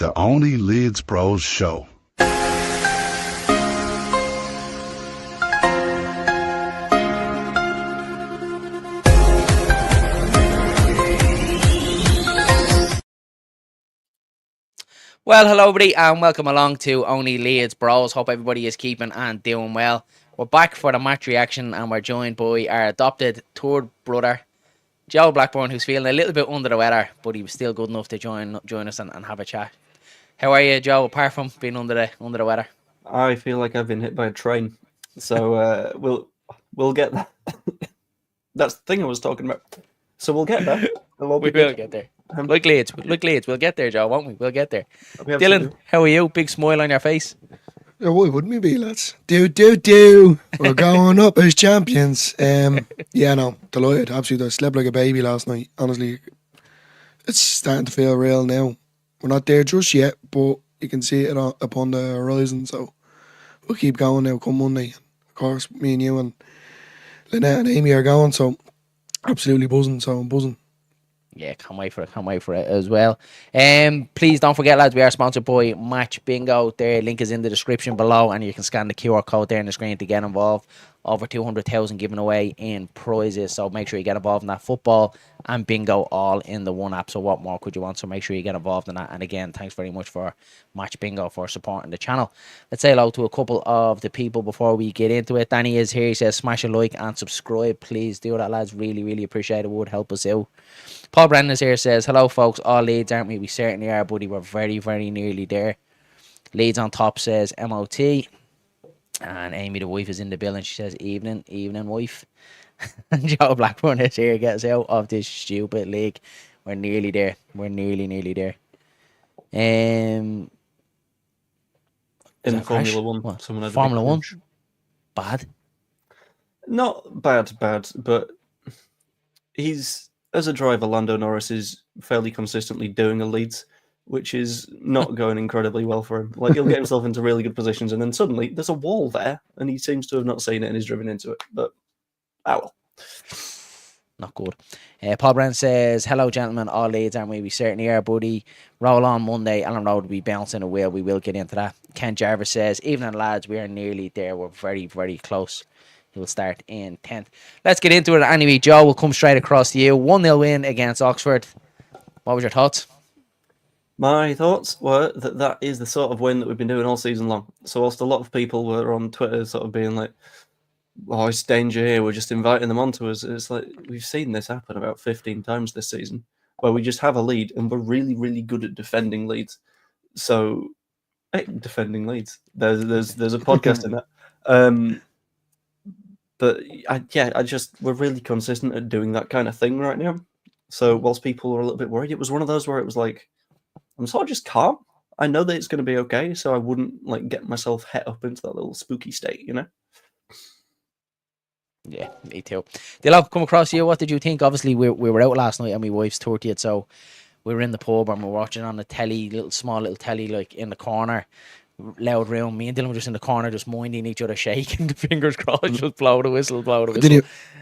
the only Leeds Bros show. Well, hello everybody and welcome along to Only Leeds Bros. Hope everybody is keeping and doing well. We're back for the match reaction and we're joined by our adopted third brother, Joe Blackburn, who's feeling a little bit under the weather, but he was still good enough to join us and have a chat. How are you, Joe, apart from being under the weather? I feel like I've been hit by a train, so we'll get that. That's the thing I was talking about. So we'll get there. We will get there. Like Leeds, we'll get there, Joe, won't we? We'll get there. Dylan, how are you? Big smile on your face. Yeah, why wouldn't we be, lads? Do. We're going up as champions. Yeah, no, delighted. Absolutely. I slept like a baby last night. Honestly, it's starting to feel real now. We're not there just yet, but you can see it upon the horizon. So we'll keep going now come Monday. Of course, me and you and Lynette and Amy are going, so absolutely buzzing. So I'm buzzing. Yeah, can't wait for it as well. Please don't forget, lads, we are sponsored by Match Bingo. Their link is in the description below, and you can scan the QR code there on the screen to get involved. Over 200,000 given away in prizes, so make sure you get involved in that. Football and bingo all in the one app, so what more could you want? So make sure you get involved in that. And again, thanks very much for Match Bingo for supporting the channel. Let's say hello to a couple of the people before we get into it. Danny is here. He says smash a like and subscribe. Please do that, lads. Really appreciate it. Would help us out. Paul Brennan is here. Says hello, folks. All Leeds, aren't we? We certainly are, buddy. We're very nearly there. Leeds on top, says MOT. And Amy, the wife, is in the building. She says, evening, wife. And Joe Blackburn is here. Get us out of this stupid league. We're nearly there. We're nearly there. In Formula One. What? Formula One? Bad? Not bad, but he's, as a driver, Lando Norris is fairly consistently doing a Leeds, which is not going incredibly well for him. Like, he'll get himself into really good positions, and then suddenly there's a wall there, and he seems to have not seen it and he's driven into it. But, well. Not good. Paul Brand says, hello, gentlemen. All Leeds, aren't we? We certainly are, buddy. Roll on Monday. Ellen Road will be bouncing a wheel. We will get into that. Ken Jarvis says, evening, lads. We are nearly there. We're very close. He will start in 10th. Let's get into it. Anyway, Joe, will come straight across to you. 1-0 win against Oxford. What was your thoughts? My thoughts were that is the sort of win that we've been doing all season long. So whilst a lot of people were on Twitter sort of being like, oh, it's danger here, we're just inviting them onto us. It's like, we've seen this happen about 15 times this season, where we just have a lead and we're really good at defending leads. So, hey, defending leads. There's a podcast in that. But we're really consistent at doing that kind of thing right now. So whilst people are a little bit worried, it was one of those where it was like, I'm sort of just calm. I know that it's going to be okay, so I wouldn't like get myself het up into that little spooky state, you know? Yeah, me too. Did I come across you? What did you think? Obviously, we were out last night and my wife's 30th, so we were in the pub and we were watching on the telly, small little telly, like in the corner, loud room. Me and Dylan were just in the corner, just minding each other, shaking the fingers crossed, just blow the whistle.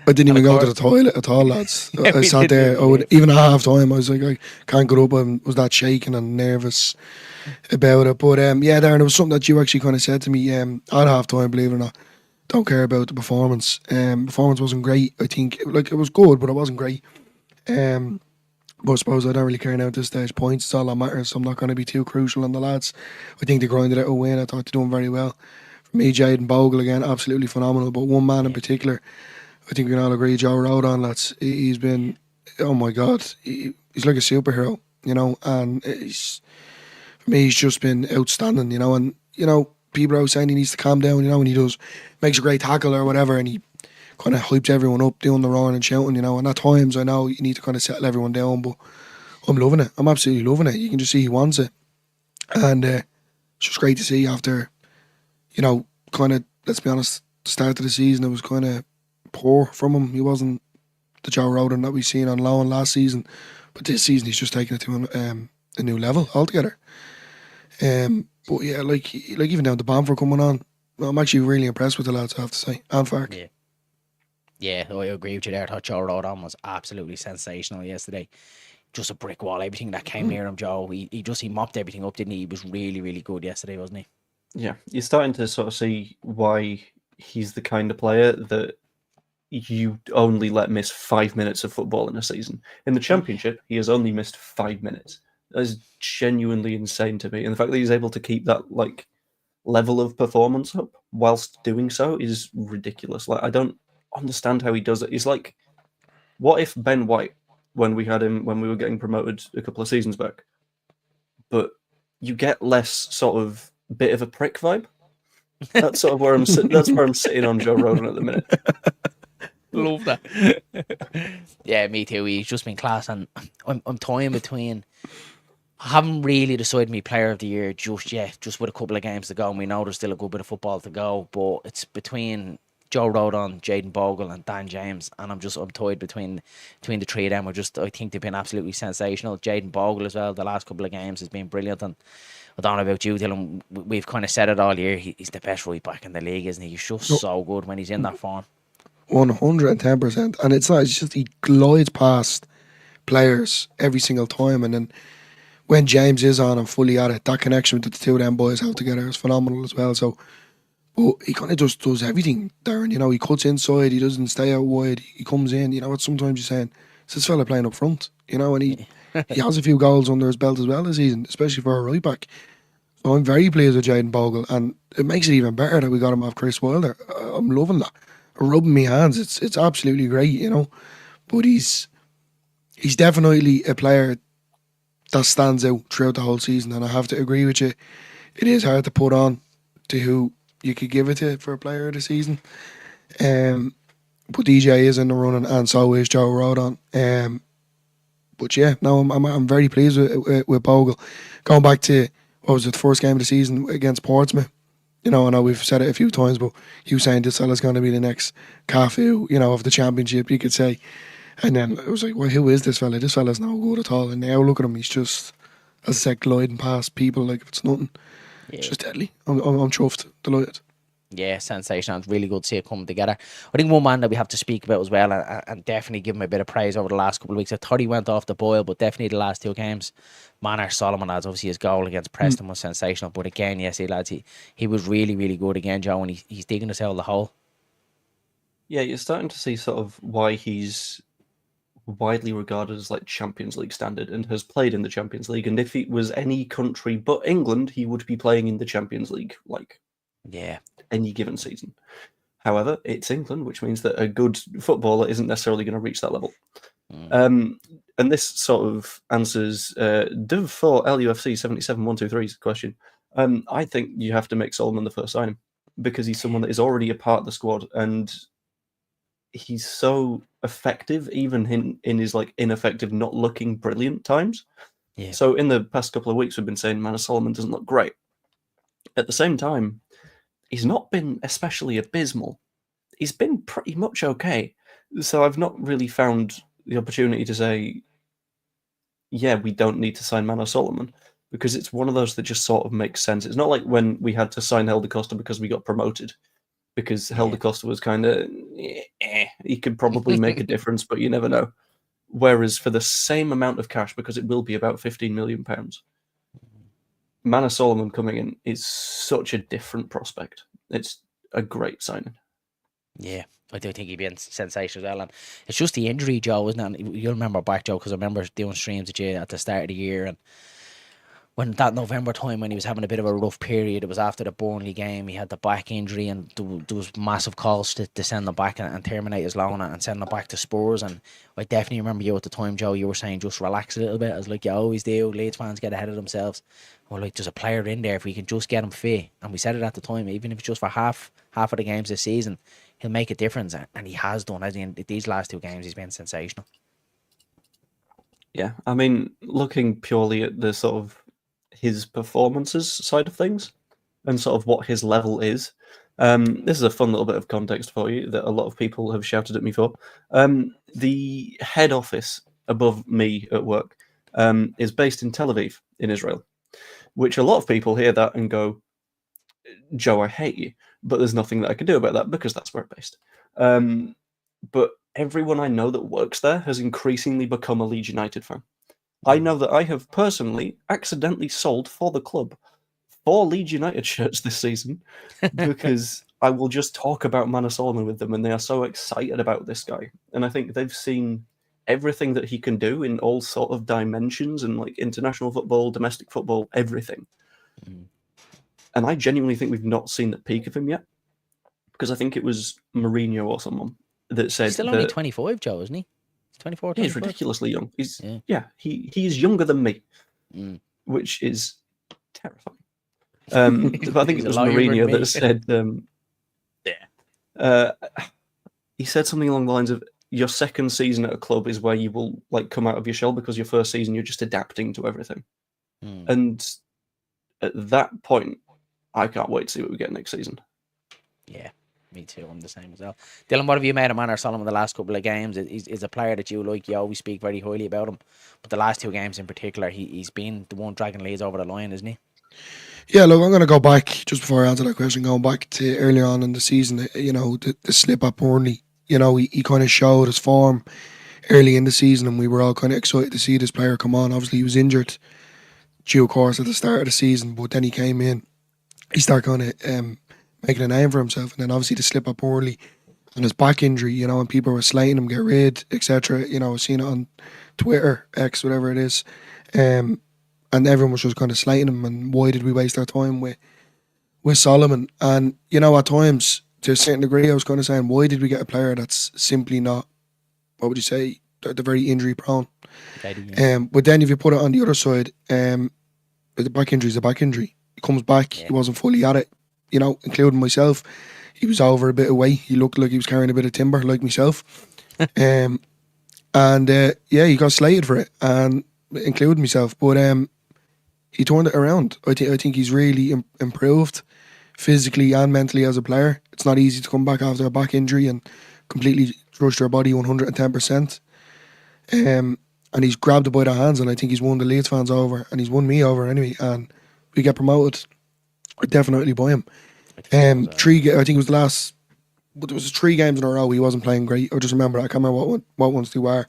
I didn't even go to the toilet at all, lads. Yeah, I sat there. Even at half time, I was like, I can't get up. I was that shaking and nervous about it. But yeah, Darren, it was something that you actually kind of said to me at half time. Believe it or not, don't care about the performance. Performance wasn't great. I think it was good, but it wasn't great. But I suppose I don't really care now at this stage. Points is all that matters, so I'm not going to be too crucial on the lads. I think they grinded out a win. I thought they're doing very well. For me, Jade and Bogle again, absolutely phenomenal. But one man in particular, I think we can all agree, Joe Rodon, lads. He's been, oh my God, he's like a superhero, you know. And for me, he's just been outstanding, you know. And you know, people are saying he needs to calm down, you know, and he does, makes a great tackle or whatever, and he kind of hypes everyone up, doing the roaring and shouting, you know. And at times, I know you need to kind of settle everyone down, but I'm loving it. I'm absolutely loving it. You can just see he wants it. And it's just great to see after, you know, kind of, let's be honest, the start of the season, it was kind of poor from him. He wasn't the Joe Rodon that we seen on loan last season. But this season, he's just taken it to a new level altogether. But yeah, like even down to Bamford coming on, I'm actually really impressed with the lads, I have to say. And Fark. Yeah, I agree with you there. I thought Joe Rodon was absolutely sensational yesterday. just a brick wall. Everything that came near him, Joe, he mopped everything up, didn't he? He was really, really good yesterday, wasn't he? Yeah, you're starting to sort of see why he's the kind of player that you only let miss 5 minutes of football in a season. In the Championship, he has only missed 5 minutes. That is genuinely insane to me. And the fact that he's able to keep that level of performance up whilst doing so is ridiculous. Like, I don't understand how he does it. It's like, what if Ben White, when we had him when we were getting promoted a couple of seasons back, but you get less sort of bit of a prick vibe? That's sort of where that's where I'm sitting on Joe Rogan at the minute. Love that. Yeah, me too. He's just been class, and I'm toying between. I haven't really decided me player of the year just yet, just with a couple of games to go, and we know there's still a good bit of football to go, but it's between Joe Rodon, Jaden Bogle, and Dan James, and I'm toyed between the three of them. I think they've been absolutely sensational. Jaden Bogle as well, the last couple of games has been brilliant, and I don't know about you, Dylan. We've kind of said it all year. He's the best right back in the league, isn't he? He's just so good when he's in that form. 110%. And it's not, it's just he glides past players every single time. And then when James is on and fully at it, that connection that the two of them boys have together is phenomenal as well. So, but he kind of just does everything, Darren. You know, he cuts inside, he doesn't stay out wide, he comes in. You know what sometimes you're saying? It's this fella playing up front, you know, and he has a few goals under his belt as well this season, especially for a right back. So I'm very pleased with Jaden Bogle, and it makes it even better that we got him off Chris Wilder. I'm loving that. Rubbing me hands, it's absolutely great, you know. But he's definitely a player that stands out throughout the whole season, and I have to agree with you. It is hard to put on to who you could give it to for a player of the season. But DJ is in the running, and so is Joe Rodon. But yeah, no, I'm very pleased with Bogle. Going back to, what was it, the first game of the season against Portsmouth. You know, I know we've said it a few times, but you saying this fella's going to be the next Cafu, you know, of the Championship, you could say. And then it was like, well, who is this fella? This fella's no good at all. And now look at him, he's just, as I said, gliding past people like it's nothing. Yeah. It's just deadly. I'm chuffed, delighted. Yeah, sensational. It's really good to see it come together. I think one man that we have to speak about as well, and definitely give him a bit of praise over the last couple of weeks. I thought he went off the boil, but definitely the last two games. Manor Solomon, lads, obviously his goal against Preston was sensational. But again, yes, lads, he was really, really good again, Joe, and he's digging us out of the hole. Yeah, you're starting to see sort of why he's widely regarded as like Champions League standard and has played in the Champions League. And if it was any country but England, he would be playing in the Champions League like any given season. However, it's England, which means that a good footballer isn't necessarily going to reach that level. And this sort of answers Div for LUFC 77123's question. I think you have to make Solomon the first signing because he's someone that is already a part of the squad, and he's so effective, even in his like ineffective, not looking brilliant times. Yeah. So in the past couple of weeks, we've been saying Manor Solomon doesn't look great. At the same time, he's not been especially abysmal. He's been pretty much okay. So I've not really found the opportunity to say, yeah, we don't need to sign Manor Solomon, because it's one of those that just sort of makes sense. It's not like when we had to sign Helder Costa because we got promoted, because Helder Costa was kind of, he could probably make a difference, but you never know. Whereas for the same amount of cash, because it will be about £15 million, Manor Solomon coming in is such a different prospect. It's a great signing. Yeah, I do think he'd be sensational as well. And it's just the injury, Joe, isn't it? And you'll remember back, Joe, because I remember doing streams with you at the start of the year, and when that November time when he was having a bit of a rough period, it was after the Burnley game. He had the back injury, and there was massive calls to send him back and terminate his loan and send him back to Spurs. And I definitely remember you at the time, Joe, you were saying just relax a little bit. I was like, you always do. Leeds fans get ahead of themselves. Well, like, there's a player in there, if we can just get him fit. And we said it at the time, even if it's just for half of the games this season, he'll make a difference. And he has done. As in these last two games, he's been sensational. Yeah, I mean, looking purely at the sort of his performances side of things and sort of what his level is. This is a fun little bit of context for you that a lot of people have shouted at me for. The head office above me at work is based in Tel Aviv in Israel, which a lot of people hear that and go, Joe, I hate you. But there's nothing that I can do about that because that's where it's based. But everyone I know that works there has increasingly become a Leeds United fan. I know that I have personally accidentally sold for the club 4 Leeds United shirts this season because I will just talk about Manor Solomon with them, and they are so excited about this guy. And I think they've seen everything that he can do in all sort of dimensions and like international football, domestic football, everything. And I genuinely think we've not seen the peak of him yet, because I think it was Mourinho or someone that said He's still only 25, Joe, isn't he? He's 24, he's 25. ridiculously young. He's younger than me, which is terrifying. But I think He's it a was lot younger Mourinho than that said, he said something along the lines of, your second season at a club is where you will like come out of your shell, because your first season you're just adapting to everything. And at that point, I can't wait to see what we get next season. Yeah, me too. I'm the same as well. Dylan, what have you made of Manor Solomon the last couple of games? He's a player that you like. You always speak very highly about him. But the last 2 games in particular, he's been the one dragging Leeds over the line, isn't he? Yeah, look, I'm going to go back, just before I answer that question, going back to earlier on in the season, you know, the slip at Burnley. You know, he kind of showed his form early in the season, and we were all kind of excited to see this player come on. Obviously, he was injured due course at the start of the season, but then he came in. He started kind of making a name for himself, and then obviously the slip at Burnley and his back injury, you know, and people were slating him, get rid, etc. You know, I've seen it on Twitter, X, whatever it is. And everyone was just kind of slating him, and why did we waste our time with Solomon? And, you know, at times, to a certain degree, I was kind of saying, why did we get a player that's simply not, what would you say, they're very injury prone? But then if you put it on the other side, the back injury is a back injury. He comes back, he wasn't fully at it, you know, including myself. He was over a bit of weight. He looked like he was carrying a bit of timber, like myself. Yeah, he got slated for it, and including myself. But he turned it around. I think he's really improved physically and mentally as a player. It's not easy to come back after a back injury and completely rush your body 110%. And he's grabbed it by the hands, and I think he's won the Leeds fans over, and he's won me over anyway. And we get promoted, I'd definitely buy him. I think it was the last, but there was 3 games in a row he wasn't playing great. I just remember, I can't remember what ones they were.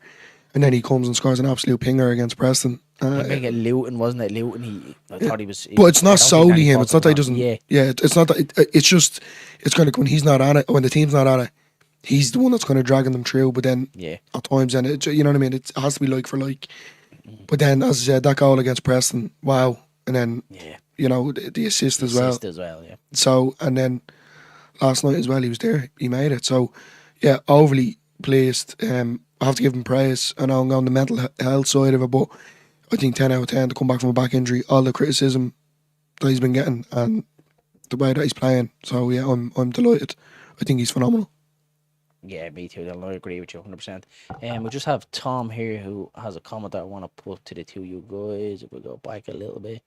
And then he comes and scores an absolute pinger against Preston. I think at Luton, wasn't it? Luton, I thought he was. But it's not solely him. It's not that he doesn't. Yeah, it's not that. It's just, it's kind of when he's not on it, when the team's not on it, he's the one that's kind of dragging them through. But then at times, then you know what I mean. It has to be like for like. But then, as I said, that goal against Preston, wow, and then you know the assist as well. Yeah. So, and then last night as well, he was there. He made it. So, yeah, overly pleased. I have to give him praise. I know I'm on the mental health side of it, but I think 10 out of 10 to come back from a back injury, all the criticism that he's been getting and the way that he's playing. So yeah, I'm delighted. I think he's phenomenal. Yeah, me too. I agree with you 100%. We just have Tom here who has a comment that I want to put to the 2 of you guys. If we go back a little bit.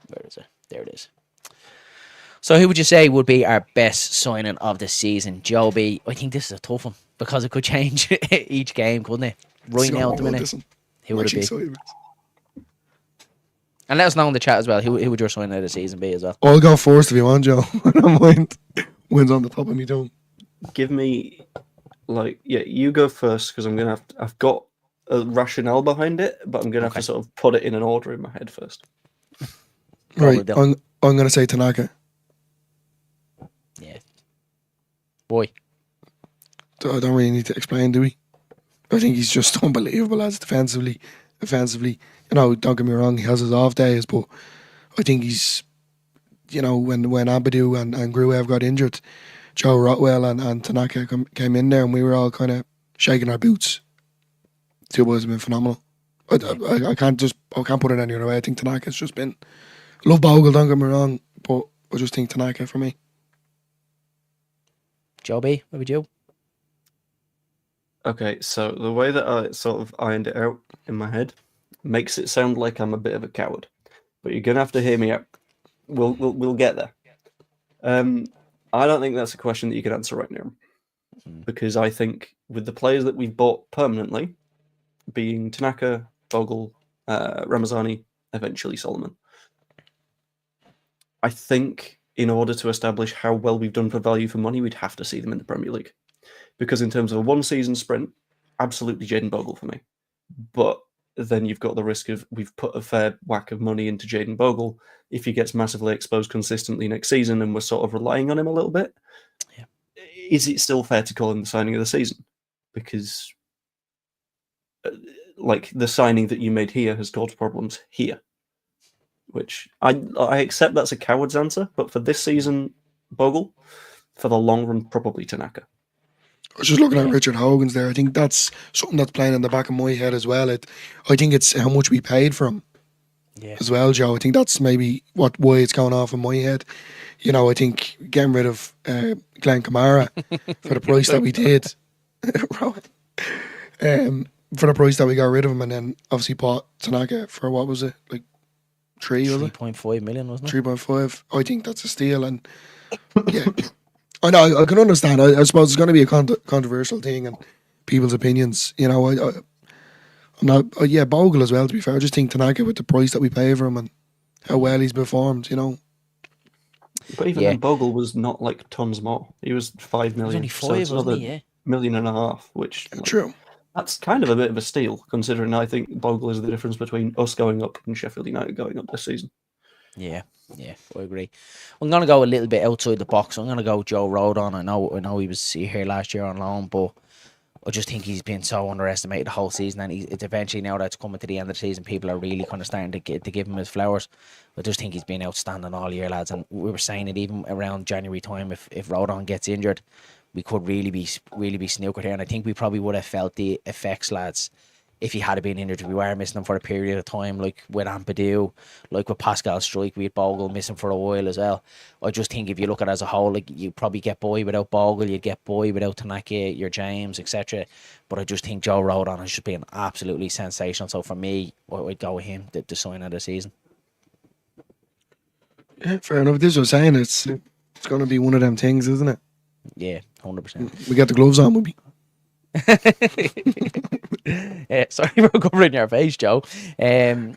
Where is it? There it is. So who would you say would be our best signing of the season? Joe B. I think this is a tough one because it could change each game, couldn't it? Right now at the minute. Who would it be? And let us know in the chat as well. Who would your signing of the season be as well? I'll go first if you want, Joe. I don't mind. Wins on the top of me, don't. Give me, you go first, because I've got a rationale behind it, but I'm going to have to sort of put it in an order in my head first. Right, I'm going to say Tanaka. Yeah. Boy. I don't really need to explain, do we? I think he's just unbelievable as defensively. Offensively, you know, don't get me wrong, he has his off days, but I think he's, you know, when Abadou and Gruev got injured, Joe Rotwell and Tanaka came in there, and we were all kind of shaking our boots. Two boys have been phenomenal. I can't put it any other way. I think Tanaka's just been. I love Bogle, don't get me wrong, but I just think Tanaka for me. Joe B, what would you? Okay, so the way that I sort of ironed it out in my head makes it sound like I'm a bit of a coward, but you're gonna have to hear me out. We'll get there. I don't think that's a question that you can answer right now, because I think with the players that we've bought permanently, being Tanaka, Bogle, Ramazani, eventually Solomon, I think in order to establish how well we've done for value for money, we'd have to see them in the Premier League. Because in terms of a one-season sprint, absolutely Jaden Bogle for me. But then you've got the risk of we've put a fair whack of money into Jaden Bogle. If he gets massively exposed consistently next season and we're sort of relying on him a little bit, Yeah. is it still fair to call him the signing of the season? Because like the signing that you made here has caused problems here, which I accept that's a coward's answer, but for this season, Bogle, for the long run, probably Tanaka. I was just looking at Richard Hogan's there. I think that's something that's playing in the back of my head as well. I think it's how much we paid for him as well, Joe. I think that's maybe why it's going off in my head. You know, I think getting rid of Glenn Kamara for the price that we did, for the price that we got rid of him, and then obviously bought Tanaka for what was it, like 3.5 million, wasn't it? 3.5. I think that's a steal, and yeah. I know, I can understand. I suppose it's going to be a controversial thing and people's opinions. You know, I'm not. Bogle as well. To be fair, I just think Tanaka with the price that we pay for him and how well he's performed. You know, but even then, Bogle was not like tons more. He was 5 million. He was only 5, so wasn't he? Yeah. $1.5 million, which true. That's kind of a bit of a steal, considering I think Bogle is the difference between us going up and Sheffield United going up this season. Yeah, I agree. I'm going to go a little bit outside the box. I'm going to go Joe Rodon. I know he was here last year on loan, but I just think he's been so underestimated the whole season, and it's eventually, now that it's coming to the end of the season, people are really kind of starting to give him his flowers. I just think he's been outstanding all year, lads, and we were saying it even around January time, if Rodon gets injured, we could really be snookered here, and I think we probably would have felt the effects, lads, if he had been injured. We were missing him for a period of time, like with Ampadu, like with Pascal Strike, we had Bogle missing for a while as well. I just think if you look at it as a whole, like you probably get Boy without Bogle, you'd get Boy without Tanaka, your James, etc. But I just think Joe Rodon has just been absolutely sensational. So for me, I'd go with him, the sign of the season. Yeah, fair enough. This was saying it's going to be one of them things, isn't it? Yeah, 100%. We got the gloves on, maybe. Sorry for covering your face, Joe. Ken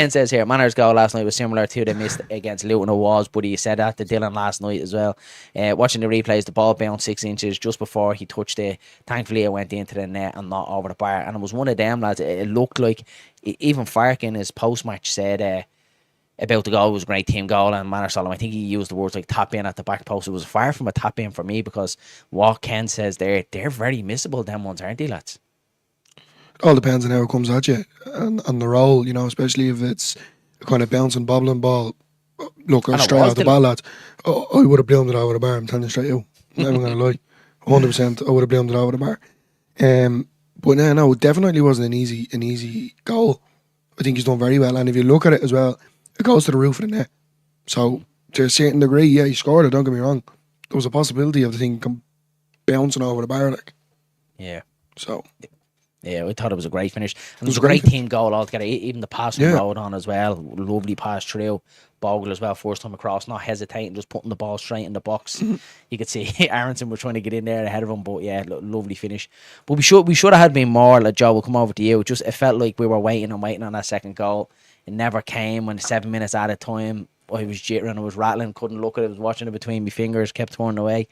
says here, Manor's goal last night was similar to the miss against Luton. It was, but he said that to Dylan last night as well. Watching the replays, the ball bounced 6 inches just before he touched it. Thankfully, it went into the net and not over the bar. And it was one of them, lads. It looked like, even Fark in his post-match said about the goal, it was a great team goal, and Manor Solomon, I think he used the words like tap in at the back post. It was far from a tap in for me, because what Ken says they're very missable, them ones, aren't they, lads? All depends on how it comes at you and the roll, you know, especially if it's a kind of bouncing, bobbling ball. Look, straight out the ball, lads. I would have bloomed it over the bar, I'm telling you straight out. I'm not even going to lie. 100% I would have bloomed it over the bar. But no, it definitely wasn't an easy goal. I think he's done very well, and if you look at it as well, it goes to the roof of the net. So, to a certain degree, yeah, he scored it, don't get me wrong. There was a possibility of the thing bouncing over the bar, like. Yeah. So. Yeah, I thought it was a great finish. And it was a great team goal altogether. Even the pass from Rodon as well. Lovely pass through. Bogle as well, first time across, not hesitating, just putting the ball straight in the box. You could see Aronson was trying to get in there ahead of him, but yeah, lovely finish. But we should have had been more, like Joe, we'll come over to you. It felt like we were waiting on that second goal. It never came. When 7 minutes at a time, I was jittering, I was rattling, couldn't look at it, I was watching it between my fingers, kept turning away.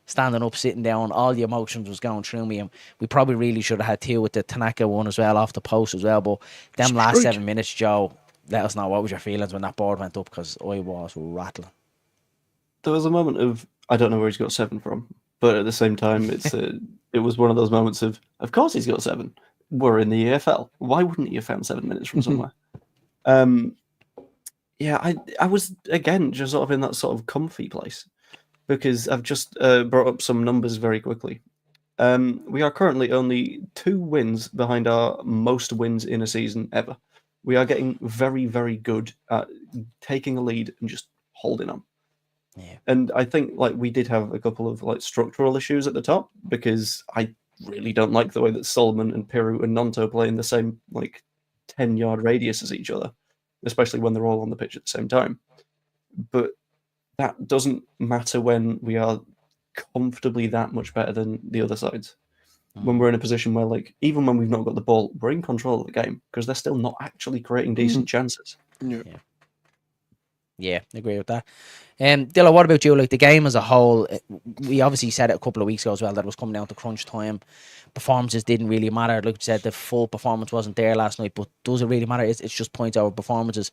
Standing up, sitting down, all the emotions was going through me, and we probably really should have had two with the Tanaka one as well, off the post as well. But them last 7 minutes, Joe, let us know, what was your feelings when that board went up, because I was rattling. There was a moment of, I don't know where he's got 7 from, but at the same time, it was one of those moments of course he's got 7. We're in the EFL. Why wouldn't you have found 7 minutes from somewhere? Yeah, I was, again, just sort of in that sort of comfy place, because I've just brought up some numbers very quickly. We are currently only 2 wins behind our most wins in a season ever. We are getting very, very good at taking a lead and just holding on. Yeah. And I think we did have a couple of structural issues at the top, because I really don't like the way that Solomon and Piru and Nonto play in the same 10-yard radius as each other, especially when they're all on the pitch at the same time. But that doesn't matter when we are comfortably that much better than the other sides. When we're in a position where, even when we've not got the ball, we're in control of the game, because they're still not actually creating decent chances. Yeah. Yeah, I agree with that. Dilla, what about you? Like the game as a whole, we obviously said it a couple of weeks ago as well that it was coming down to crunch time. Performances didn't really matter. Like you said, the full performance wasn't there last night, but does it really matter? It's just points over performances.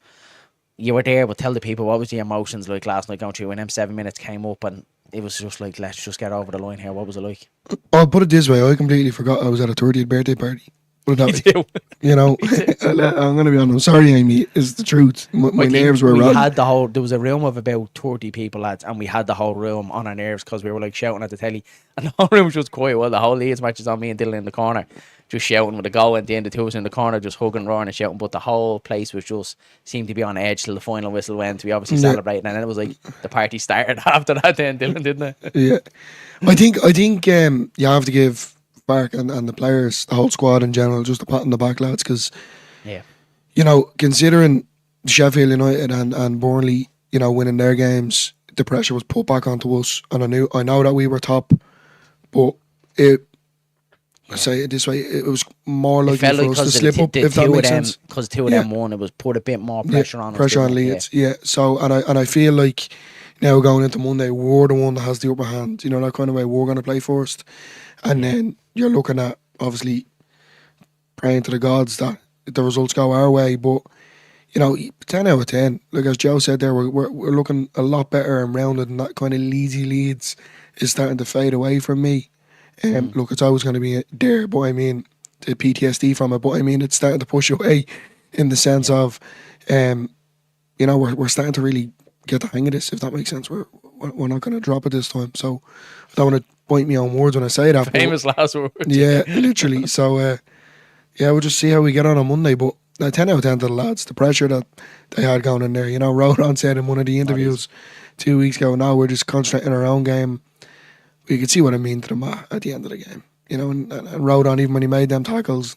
You were there, but tell the people what was the emotions like last night going through when them 7 minutes came up and it was just like, let's just get over the line here. What was it like? I'll put it this way, I completely forgot I was at a 30th birthday party. Put it that way. You know, I'm going to be honest. I'm sorry, Amy. It's the truth. My nerves were we wrong. had there was a room of about 30 people, lads, and we had the whole room on our nerves because we were like shouting at the telly, and the whole room was just quiet. Well, the whole Leeds match is on me and Dylan in the corner, just shouting with a goal at the end. The two of us in the corner, just hugging, roaring, and shouting. But the whole place was just seemed to be on edge till the final whistle went. We obviously celebrated, and then it was like the party started after that. Then Dylan, didn't it? Yeah, I think you have to give Park and the players, the whole squad in general, just a pat on the back, lads, because you know, considering Sheffield United and Burnley, you know, winning their games, the pressure was put back onto us, and I know that we were top, but I say it this way, it was more likely for us to slip up, if that makes sense. Because two of them won, it was put a bit more pressure on us. Pressure on Leeds, So, and I feel like now going into Monday, we're the one that has the upper hand. You know, that kind of way, we're going to play first. And then you're looking at, obviously, praying to the gods that the results go our way. But, you know, 10 out of 10. Like as Joe said there, we're looking a lot better and rounded, and that kind of Leeds is starting to fade away from me. Look, it's always going to be there, but I mean, the PTSD from it, but I mean, it's starting to push away in the sense of, you know, we're starting to really get the hang of this, if that makes sense. We're not going to drop it this time. So I don't want to point me on words when I say that. Famous last words. Yeah, literally. So, we'll just see how we get on Monday. But 10 out of 10 to the lads, the pressure that they had going in there. You know, Rodon said in one of the interviews 2 weeks ago, now we're just concentrating on our own game. You could see what I mean to them at the end of the game. You know, and Rodon, even when he made them tackles,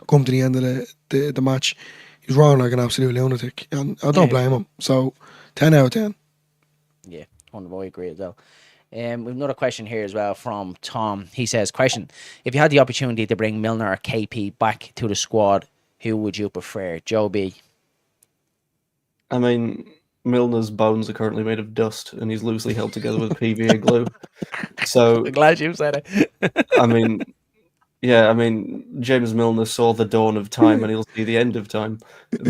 come to the end of the match, he was running like an absolute lunatic. And I don't blame him. So, 10 out of 10. Yeah, I agree as well. We have another question here as well from Tom. He says, question, if you had the opportunity to bring Milner or KP back to the squad, who would you prefer? Joe B? I mean, Milner's bones are currently made of dust and he's loosely held together with PVA glue. So I'm glad you said it. I mean, James Milner saw the dawn of time and he'll see the end of time,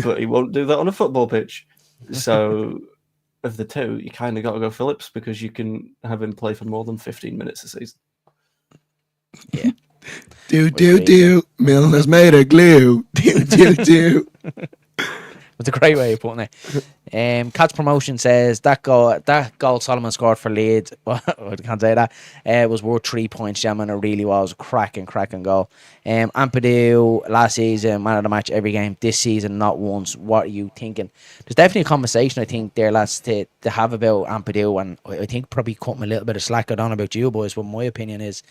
but he won't do that on a football pitch. So of the two, you kind of got to go Phillips because you can have him play for more than 15 minutes a season. Yeah. Do. Milner's made of glue. Do. It's a great way of putting it. Cat's Promotion says that goal Solomon scored for Leeds, I can't say that, was worth 3 points, gentlemen. It really was a cracking goal. Ampadu last season, man of the match every game. This season, not once. What are you thinking? There's definitely a conversation, I think, there, lads, to have about Ampadu, and I think probably cut him a little bit of slack. I don't know about you boys, but my opinion is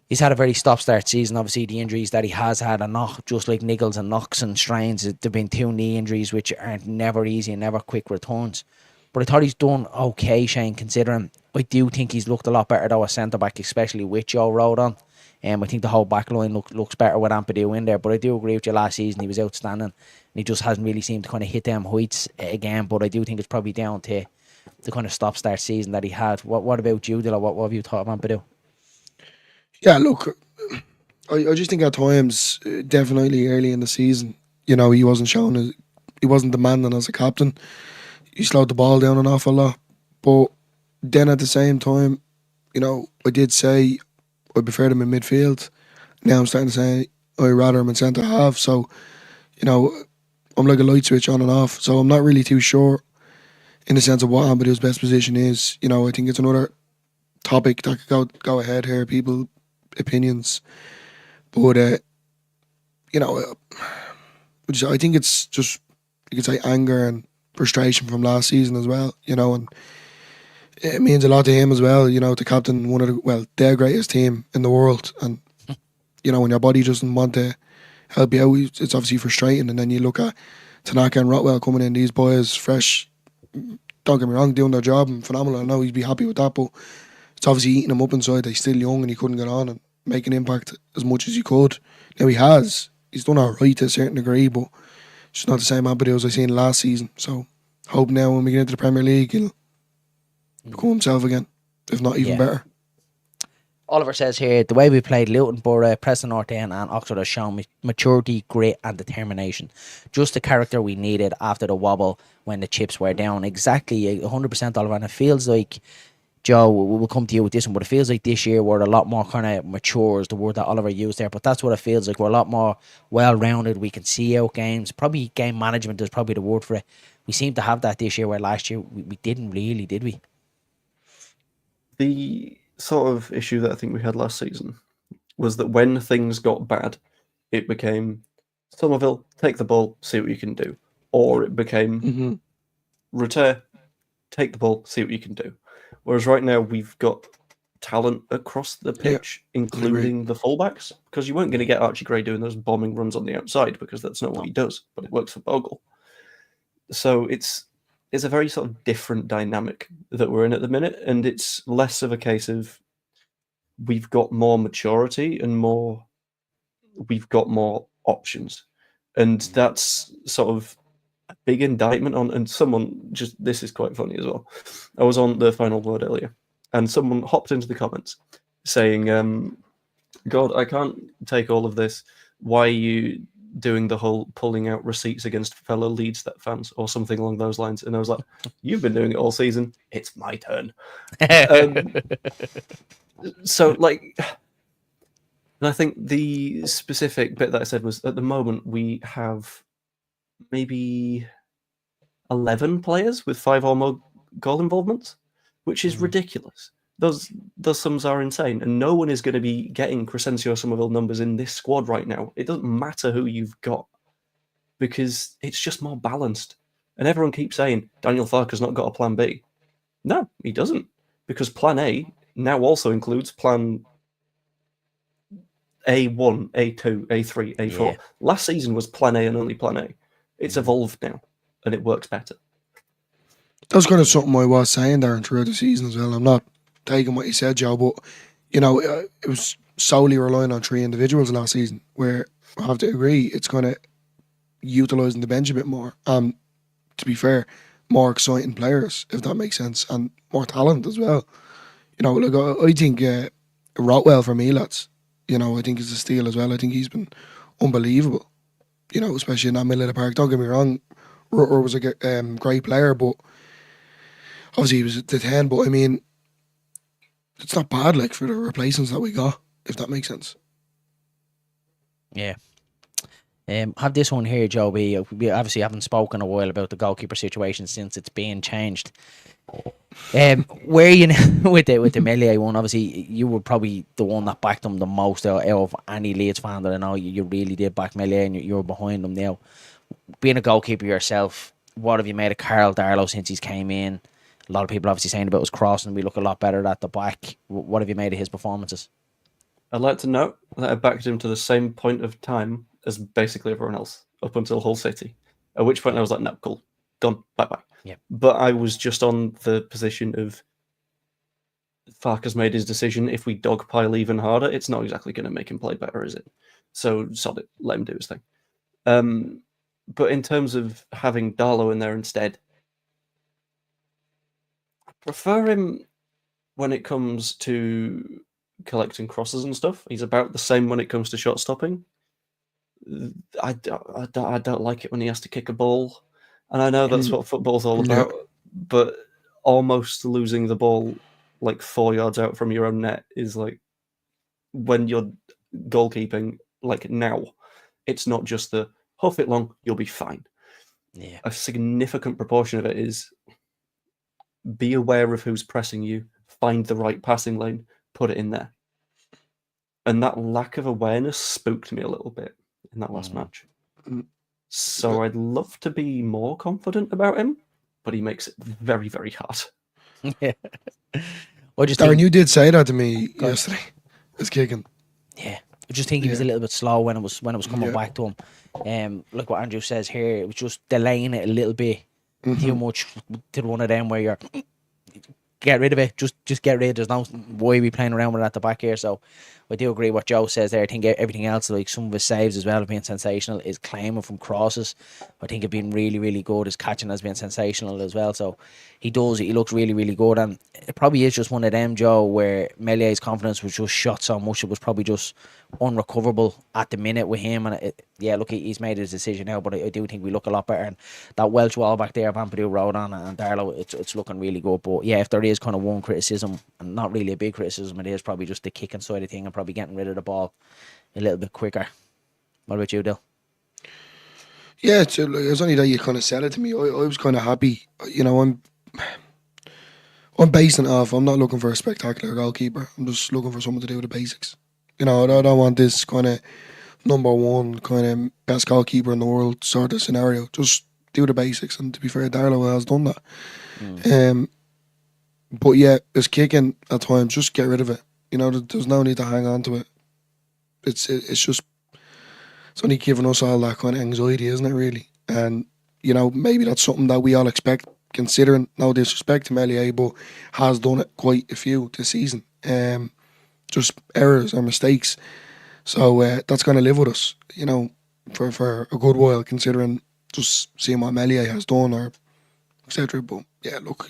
he's had a very stop-start season. Obviously, the injuries that he has had are not just like niggles and knocks and strains. There have been 2 knee injuries, which aren't never easy and never quick returns. But I thought he's done okay, Shane, considering. I do think he's looked a lot better, though, as centre-back, especially with Joe Rodon. I think the whole back line looks better with Ampadu in there. But I do agree with you, last season he was outstanding. And he just hasn't really seemed to kind of hit them heights again. But I do think it's probably down to the kind of stop-start season that he had. What about you, Dilla? What have you thought of Ampadu? Yeah, look, I just think at times, definitely early in the season, you know, he wasn't demanding as a captain. He slowed the ball down an awful lot. But then at the same time, you know, I did say I preferred him in midfield. Now I'm starting to say I'd rather him in centre half. So, you know, I'm like a light switch on and off. So I'm not really too sure in the sense of what Ampadu's best position is. You know, I think it's another topic that could go ahead here, people opinions, but you know, I think it's just, you could say, anger and frustration from last season as well, you know, and it means a lot to him as well, you know, to captain one of their greatest team in the world, and you know, when your body doesn't want to help you out, it's obviously frustrating. And then you look at Tanaka and Rotwell coming in, these boys fresh, don't get me wrong, doing their job and phenomenal. I know he'd be happy with that, but it's obviously eating him up inside. He's still young and he couldn't get on and make an impact as much as he could. Now he's done all right to a certain degree, but it's just not the same Ampadu as I seen last season. So hope now when we get into the Premier League, he'll become himself again, if not even Yeah. better. Oliver says here, the way we played Luton, Borough, Preston North End and Oxford has shown maturity, grit and determination. Just the character we needed after the wobble when the chips were down. Exactly, 100% Oliver. And it feels like, Joe, we'll come to you with this one, but it feels like this year we're a lot more kind of mature, is the word that Oliver used there. But that's what it feels like. We're a lot more well-rounded. We can see out games. Probably game management is probably the word for it. We seem to have that this year, where last year we didn't really, did we? The sort of issue that I think we had last season was that when things got bad, it became Somerville, take the ball, see what you can do. Or it became Retear, take the ball, see what you can do. Whereas right now we've got talent across the pitch, including the fullbacks, because you weren't going to get Archie Gray doing those bombing runs on the outside because that's not what he does, but it works for Bogle. So it's a very sort of different dynamic that we're in at the minute, and it's less of a case of we've got more maturity and we've got more options. And that's sort of a big indictment on, and someone just, this is quite funny as well. I was on the Final Word earlier, and someone hopped into the comments saying, God, I can't take all of this. Why are you doing the whole pulling out receipts against fellow Leeds fans or something along those lines? And I was like, you've been doing it all season. It's my turn. So, like, and I think the specific bit that I said was, at the moment we have maybe 11 players with 5 or more goal involvements, which is ridiculous. Those sums are insane, and no one is going to be getting Crescencio Somerville numbers in this squad right now. It doesn't matter who you've got, because it's just more balanced. And everyone keeps saying Daniel Farke's not got a plan B. No, he doesn't, because plan A now also includes plan A1, A2, A3, A4. Yeah. Last season was plan A and only plan A. It's evolved now, and it works better. That's kind of something I was saying there throughout the season as well. I'm not taking what you said, Joe, but you know, it was solely relying on 3 individuals last season, where I have to agree, it's kind of utilising the bench a bit more. To be fair, more exciting players, if that makes sense, and more talent as well. You know, look, I think Rotwell for me, lads, you know, I think he's a steal as well. I think he's been unbelievable, you know, especially in that middle of the park. Don't get me wrong, Rutter was a great player, but obviously he was the 10, but I mean, it's not bad, like, for the replacements that we got, if that makes sense. Yeah. Have this one here, Joe. We obviously haven't spoken a while about the goalkeeper situation since it's been changed. Where you with the Melee one? Obviously, you were probably the one that backed them the most out of any Leeds fan that I know. You really did back Melee, and you're behind them now. Being a goalkeeper yourself, what have you made of Carl Darlow since he's came in? A lot of people obviously saying about his crossing. We look a lot better at the back. What have you made of his performances? I'd like to note that I backed him to the same point of time as basically everyone else up until Hull City, at which point I was like, no, cool, done, bye-bye. Yeah. But I was just on the position of Farke's made his decision. If we dogpile even harder, it's not exactly going to make him play better, is it? So sod it, let him do his thing. But in terms of having Darlow in there instead, I prefer him when it comes to collecting crosses and stuff. He's about the same when it comes to shot stopping. I don't like it when he has to kick a ball, and I know that's what football's all about, but almost losing the ball like 4 yards out from your own net is like, when you're goalkeeping, like now, it's not just the huff it long, you'll be fine. Yeah. A significant proportion of it is be aware of who's pressing you, find the right passing lane, put it in there. And that lack of awareness spooked me a little bit in that last match. So I'd love to be more confident about him, but he makes it very, very hard. Yeah. What do you Darren, think? you did say that to me yesterday. It's kicking. Yeah, I just think he was a little bit slow when it was coming Yeah. back to him. Look what Andrew says here. It was just delaying it a little bit too much to one of them where you're get rid of it. Just get rid. There's no why we playing around with it at the back here. So I do agree what Joe says there. I think everything else, like some of his saves as well, have been sensational. His claiming from crosses, I think, have been really, really good. His catching has been sensational as well. So he looks really, really good. And it probably is just one of them, Joe, where Melié's confidence was just shot so much. It was probably just unrecoverable at the minute with him. And look, he's made his decision now, but I do think we look a lot better. And that Welsh wall back there, Pampadu, Rodon and Darlow, it's looking really good. But yeah, if there is kind of one criticism, and not really a big criticism, it is probably just the kicking side of thing and probably getting rid of the ball a little bit quicker. What about you, Dill? Yeah, it was only that you kind of said it to me. I was kind of happy. You know, I'm basing it off. I'm not looking for a spectacular goalkeeper. I'm just looking for someone to do the basics. You know, I don't want this kind of number one kind of best goalkeeper in the world sort of scenario. Just do the basics. And to be fair, Darlow has done that. But yeah, it's kicking at times. Just get rid of it. You know, there's no need to hang on to it. It's just, it's only giving us all that kind of anxiety, isn't it, really? And, you know, maybe that's something that we all expect, considering, no disrespect to Melié, but has done it quite a few this season. Just errors or mistakes. So that's going to live with us, you know, for a good while, considering just seeing what Melié has done or etc. But yeah, look,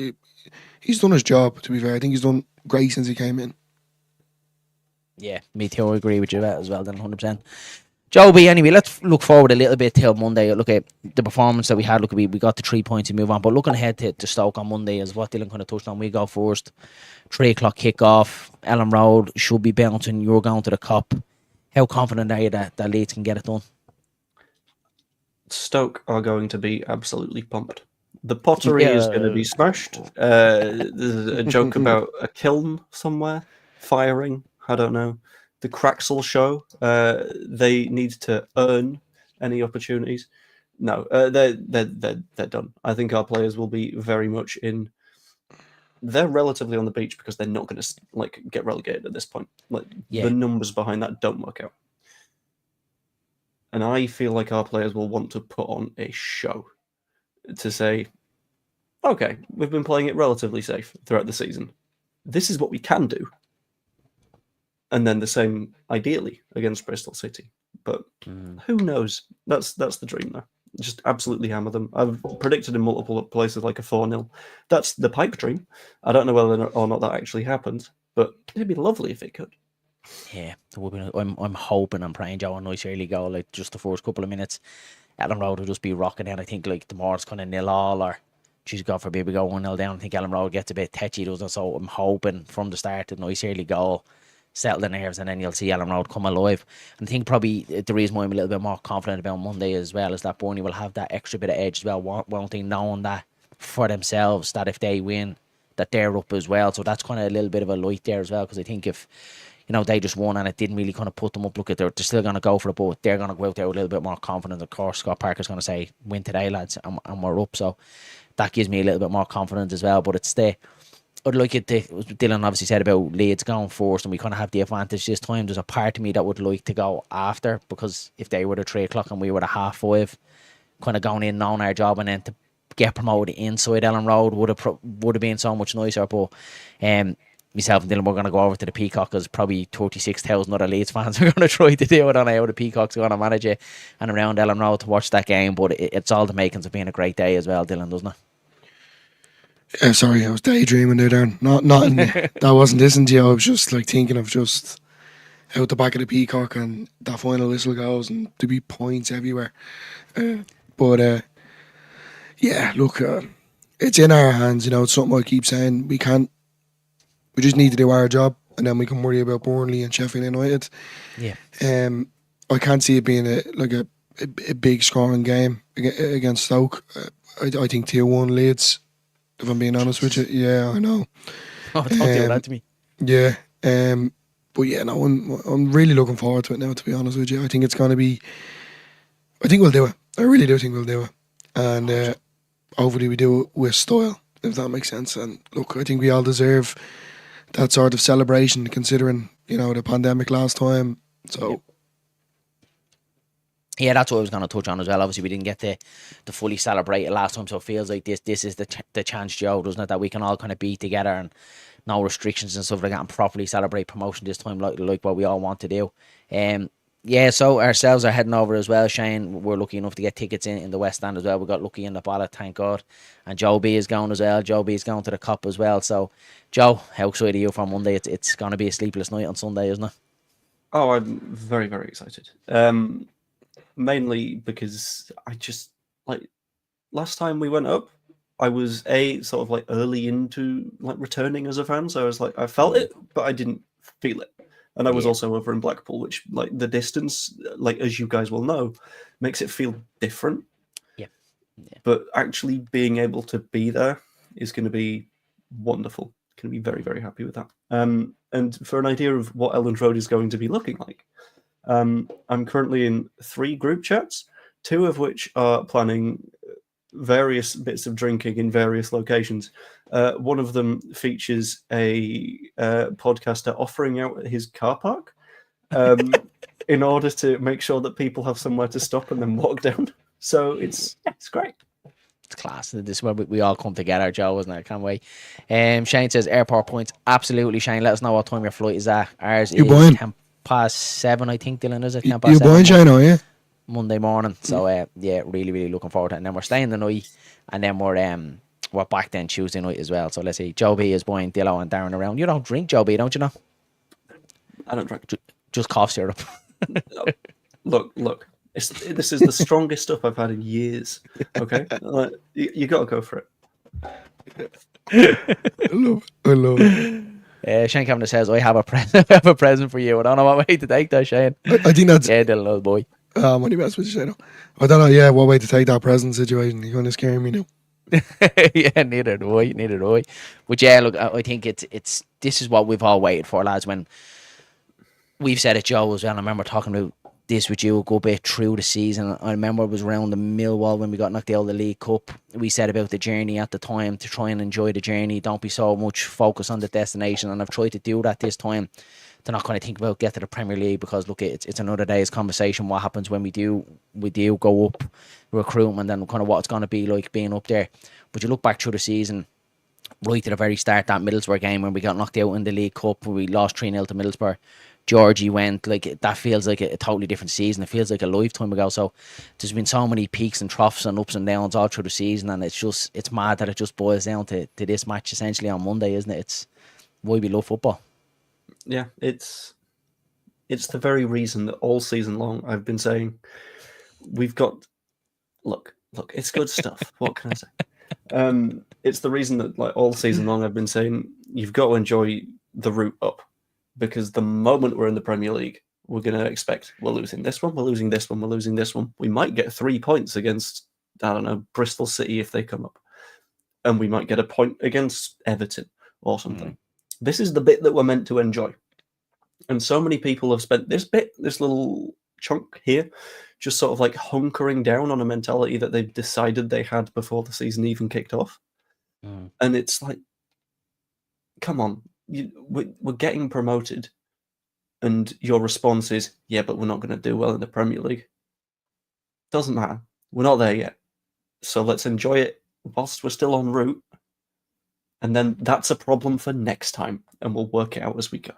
he's done his job, to be fair. I think he's done great since he came in. Yeah, me too. I agree with you as well, then 100%. Joe B, anyway, let's look forward a little bit till Monday. Look at the performance that we had. Look, we got the 3 points to move on. But looking ahead to Stoke on Monday, is what Dylan kind of touched on. We go first. 3 o'clock kick-off. Ellen Road should be bouncing. You're going to the Cop. How confident are you that Leeds can get it done? Stoke are going to be absolutely pumped. The pottery is going to be smashed. There's a joke about a kiln somewhere firing. I don't know. The Craxel show. They need to earn any opportunities. No, they're done. I think our players will be very much in. They're relatively on the beach because they're not going to get relegated at this point. The numbers behind that don't work out. And I feel like our players will want to put on a show to say, okay, we've been playing it relatively safe throughout the season. This is what we can do. And then the same, ideally, against Bristol City. But who knows? That's the dream, though. Just absolutely hammer them. I've predicted in multiple places like a 4-0. That's the pipe dream. I don't know whether or not that actually happens, but it'd be lovely if it could. Yeah, I'm hoping and praying Joe a nice early goal, like just the first couple of minutes. Ellen Road will just be rocking in. I think like tomorrow it's kind of 0-0 or geez, God forbid we go 1-0 down. I think Ellen Road gets a bit tetchy, doesn't it? So I'm hoping from the start a nice early goal, settle the nerves, and then you'll see Ellen Road come alive. And I think probably the reason why I'm a little bit more confident about Monday as well is that Burnley will have that extra bit of edge as well, won't they, knowing that for themselves that if they win, that they're up as well. So that's kind of a little bit of a light there as well, because I think if they just won and it didn't really kind of put them up. Look, they're still going to go for it, but they're going to go out there with a little bit more confidence. Of course, Scott Parker's going to say, win today, lads, and we're up. So that gives me a little bit more confidence as well. But it's I'd like it to, Dylan obviously said about Leeds going first, and we kind of have the advantage this time. There's a part of me that would like to go after, because if they were at 3 o'clock and we were at 5:30, kind of going in, knowing our job, and then to get promoted inside Ellen Road would have been so much nicer. But myself and Dylan, we're going to go over to the Peacock, because probably 36,000 other Leeds fans are going to try to do it on how the Peacock's going to manage it and around Ellen Road to watch that game. But it's all the makings of being a great day as well, Dylan, doesn't it? Yeah, sorry, I was daydreaming there, Darren. Not in that wasn't listening to you. I was just like thinking of just out the back of the Peacock and that final whistle goes and there'd be points everywhere. But yeah, look, it's in our hands. It's something I keep saying. We just need to do our job, and then we can worry about Burnley and Sheffield United. Yeah. I can't see it being a big scoring game against Stoke. I think 2-1 Leeds, if I'm being honest with you. Yeah, I know. Oh, don't do that to me. Yeah. But yeah, no, I'm really looking forward to it now, to be honest with you. I think it's going to be... I think we'll do it. I really do think we'll do it. And hopefully we do it with style, if that makes sense. And look, I think we all deserve that sort of celebration, considering, the pandemic last time. So... Yeah, that's what I was going to touch on as well. Obviously, we didn't get to fully celebrate it last time, so it feels like this is the chance, Joe, doesn't it, that we can all kind of be together and no restrictions and stuff like that, and properly celebrate promotion this time, like what we all want to do. Yeah, so ourselves are heading over as well, Shane. We're lucky enough to get tickets in the West End as well. We got lucky in the ballot, thank God. And Joe B is going as well. Joe B is going to the Cup as well. So, Joe, how excited are you for Monday? It's going to be a sleepless night on Sunday, isn't it? Oh, I'm very, very excited. Mainly because I just like last time we went up, I was sort of like early into like returning as a fan, so I was like I felt it, but I didn't feel it. And I was Yeah. also over in Blackpool, which like the distance, like as you guys will know, makes it feel different. Yeah. But actually being able to be there is going to be wonderful. Going to be very, very happy with that. And for an idea of what Elland Road is going to be looking like, I'm currently in 3 group chats, 2 of which are planning various bits of drinking in various locations. One of them features a podcaster offering out his car park in order to make sure that people have somewhere to stop and then walk down. So it's great. It's class. This is where we all come together, Joe, isn't it? Can't wait. Shane says airport points. Absolutely, Shane. Let us know what time your flight is at. Ours is buying? 7:10, I think, Dylan, is it? You're 7:10 buying China, are you? Monday morning. So yeah, really, really looking forward to it. And then we're staying the night, and then we're back then Tuesday night as well. So let's see. Joe B is buying Dillo and Darren around. You don't drink, Joe B, don't you know? I don't drink. Just cough syrup. Look. This is the strongest stuff I've had in years. Okay, you got to go for it. I love it. Shane Cavanagh says, I have a present for you. I don't know what way to take that, Shane. I think that's Yeah, Dylan, old boy. money best with you say no. I don't know. Yeah, what way to take that present situation? You're gonna scare me now. Yeah, neither do I. But yeah, look, I think it's this is what we've all waited for, lads. When we've said it, Joe, as well. I remember talking about this with you a good bit through the season. I remember it was around the Millwall when we got knocked out of the League Cup. We said about the journey at the time, to try and enjoy the journey. Don't be so much focused on the destination. And I've tried to do that this time, to not kind of think about get to the Premier League, because look, it's another day's conversation. What happens when we do go up, recruitment, and kind of what it's going to be like being up there. But you look back through the season, right to the very start, that Middlesbrough game when we got knocked out in the League Cup, where we lost 3-0 to Middlesbrough. Georgie went, like, that feels like a totally different season. It feels like a lifetime ago. So there's been so many peaks and troughs and ups and downs all through the season, and it's mad that it just boils down to this match essentially on Monday, isn't it? It's why we love football. Yeah, it's the very reason that all season long I've been saying we've got look, it's good stuff. What can I say? It's the reason that like all season long I've been saying you've got to enjoy the route up, because the moment we're in the Premier League, we're going to expect we're losing this one, we're losing this one, we're losing this one. We might get 3 points against, I don't know, Bristol City if they come up, and we might get a point against Everton or something. This is the bit that we're meant to enjoy. And so many people have spent this little chunk here, just sort of like hunkering down on a mentality that they've decided they had before the season even kicked off. And it's like, come on, we're getting promoted, and your response is, yeah, but we're not going to do well in the Premier League. Doesn't matter. We're not there yet. So let's enjoy it whilst we're still en route. And then that's a problem for next time, and we'll work it out as we go.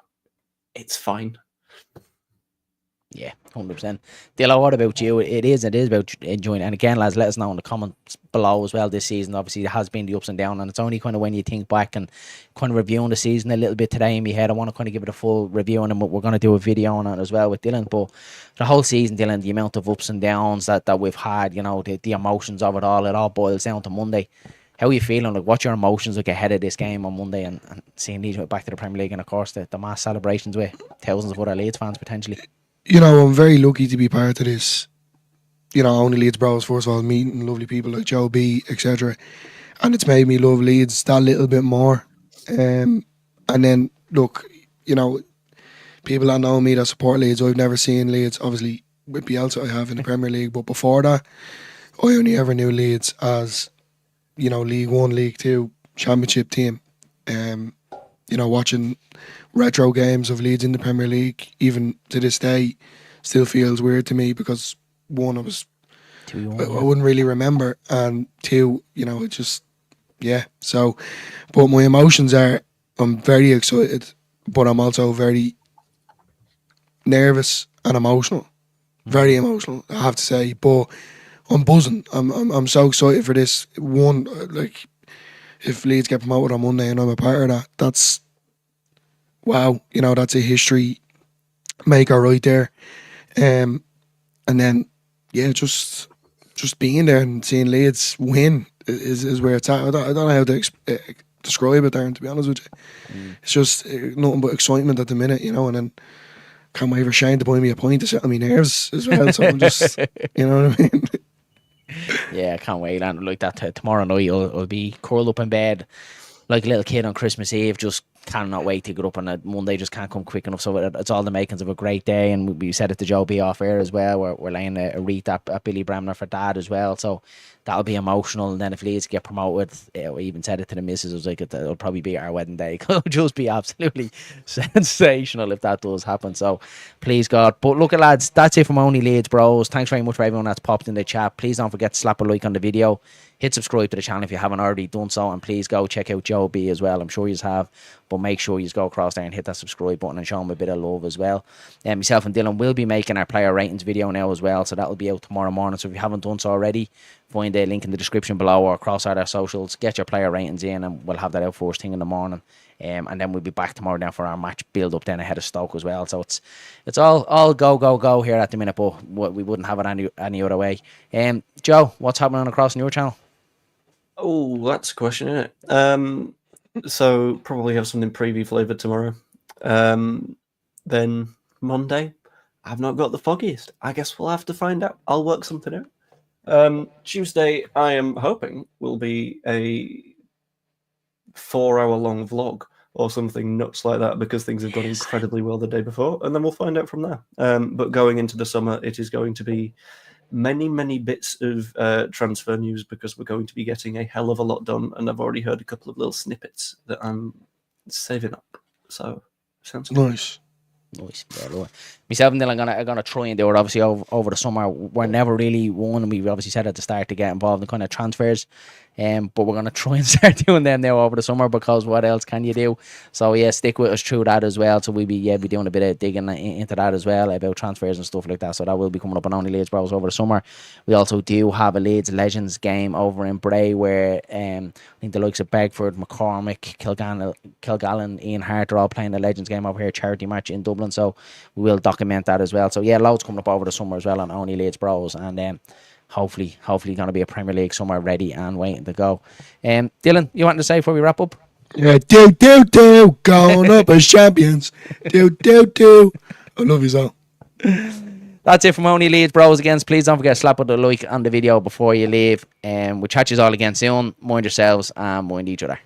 It's fine. Yeah, 100%. Dilo, what about you? It is about enjoying. And again, lads, let us know in the comments below as well this season. Obviously, there has been the ups and downs, and it's only kind of when you think back and kind of reviewing the season a little bit today in my head. I want to kind of give it a full review, and we're going to do a video on it as well with Dylan. But the whole season, Dylan, the amount of ups and downs that we've had, you know, the emotions of it all boils down to Monday. How are you feeling? Like, what's your emotions like ahead of this game on Monday and seeing Leeds back to the Premier League, and of course the mass celebrations with thousands of other Leeds fans potentially? You know, I'm very lucky to be part of this. You know, only Leeds Bros, first of all, meeting lovely people like Joe B, etc. And it's made me love Leeds that little bit more. And then, look, you know, people that know me that support Leeds, I've never seen Leeds, obviously with Bielsa I have in the Premier League, but before that, I only ever knew Leeds as, you know, League One, League Two, Championship team. You know, watching retro games of Leeds in the Premier League, even to this day, still feels weird to me, because one, I was Too young, I wouldn't really remember, and two, it just So, but my emotions are, I'm very excited, but I'm also very nervous and emotional. Very emotional, I have to say. But I'm buzzing. I'm so excited for this. One, like, if Leeds get promoted on Monday and I'm a part of that, that's wow. That's a history maker right there. And then, just being there and seeing Leeds win is where it's at. I don't know how to describe it, Darren, to be honest with you. It's just nothing but excitement at the minute, and then can't wait for Shane to buy me a pint to set on my nerves as well. So I'm just, you know what I mean? Yeah, I can't wait. And like that tomorrow night, I'll be curled up in bed like a little kid on Christmas Eve. Just cannot wait to get up on a Monday. Just can't come quick enough. So it's all the makings of a great day. And we said it to Joe B off air as well. We're laying a wreath at Billy Bremner for Dad as well. So that'll be emotional. And then if Leeds get promoted, we even said it to the missus. I was like, it'll probably be our wedding day. It'll just be absolutely sensational if that does happen. So please God. But look at lads, that's it from Only Leeds Bros. Thanks very much for everyone that's popped in the chat. Please don't forget to slap a like on the video. Hit subscribe to the channel if you haven't already done so, and please go check out Joe B as well. I'm sure you have, but make sure you go across there and hit that subscribe button and show him a bit of love as well. Myself and Dylan will be making our player ratings video now as well, so that'll be out tomorrow morning. So if you haven't done so already, find the link in the description below or across our socials. Get your player ratings in, and we'll have that out first thing in the morning. And then we'll be back tomorrow now for our match build up then ahead of Stoke as well. So it's all go here at the minute, but we wouldn't have it any other way. Joe, what's happening across on your channel? Oh, that's a question, isn't it? So probably have something preview flavoured tomorrow. Then Monday, I've not got the foggiest. I guess we'll have to find out. I'll work something out. Tuesday, I am hoping, will be a 4-hour long vlog or something nuts like that, because things have gone incredibly well the day before, and then we'll find out from there. But going into the summer, it is going to be many bits of transfer news, because we're going to be getting a hell of a lot done, and I've already heard a couple of little snippets that I'm saving up. So sounds good. Nice. Yeah, myself and Dylan are gonna try and do it obviously over the summer. We're never really one, and we obviously said at the start to get involved in kind of transfers. But we're gonna try and start doing them now over the summer, because what else can you do? So yeah, stick with us through that as well. So we'll be doing a bit of digging into that as well about transfers and stuff like that. So that will be coming up on Only Leeds Bros over the summer. We also do have a Leeds Legends game over in Bray, where I think the likes of Begford, McCormick, Kilgallen, Ian Hart are all playing the Legends game over here, charity match in Dublin. So we will document that as well. So yeah, loads coming up over the summer as well on Only Leeds Bros, and hopefully going to be a Premier League summer ready and waiting to go. Dylan, you want to say before we wrap up? Yeah, going up as champions. I love you all. That's it from Only Leeds Bros again. Please don't forget to slap a like on the video before you leave. We'll chat you all again soon. Mind yourselves and mind each other.